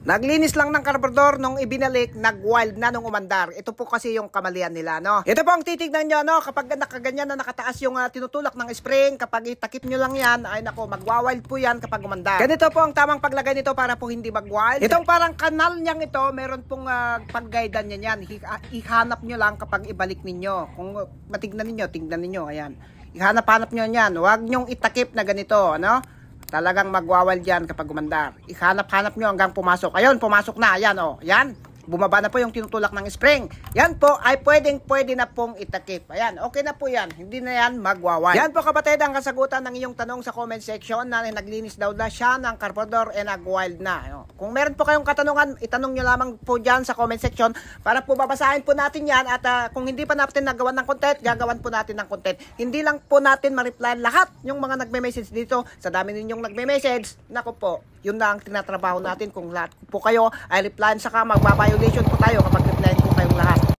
Naglinis lang ng karburador nung ibinalik, nag-wild na nung umandar. Ito po kasi yung kamalian nila, no? Ito po ang titignan nyo, no? Kapag nakaganyan na nakataas yung tinutulak ng spring, kapag itakip nyo lang yan, ay nako, mag-wild po yan kapag umandar. Ganito po ang tamang paglagay nito para po hindi mag-wild. Itong parang kanal niyang ito, meron pong pag-guidean niya yan. Ihanap nyo lang kapag ibalik ninyo. Kung matignan ninyo, tingnan ninyo, ayan. Ihanap-hanap nyo yan. Huwag nyong itakip na ganito, ano? Talagang magwawal dyan kapag umandar. Ihanap-hanap nyo hanggang pumasok. Ayun, pumasok na. Ayan, oh. Yan. Bumaba na po yung tinutulak ng spring. Yan po ay pwede na pong itakip. Ayan, okay na po yan. Hindi na yan magwawal. Yan po kapatid ang kasagutan ng iyong tanong sa comment section na naglinis daw na siya ng carburetor and nag-wild na. Kung meron po kayong katanungan, itanong nyo lamang po dyan sa comment section para po babasahin po natin yan. At kung hindi pa natin nagawan ng content, gagawan po natin ng content. Hindi lang po natin ma-reply lahat yung mga nagme-message dito. Sa dami ninyong nagme-message, naku po, yun na ang tinatrabaho natin. Kung lahat po kayo ay replyan, saka magbabayo po tayo kapag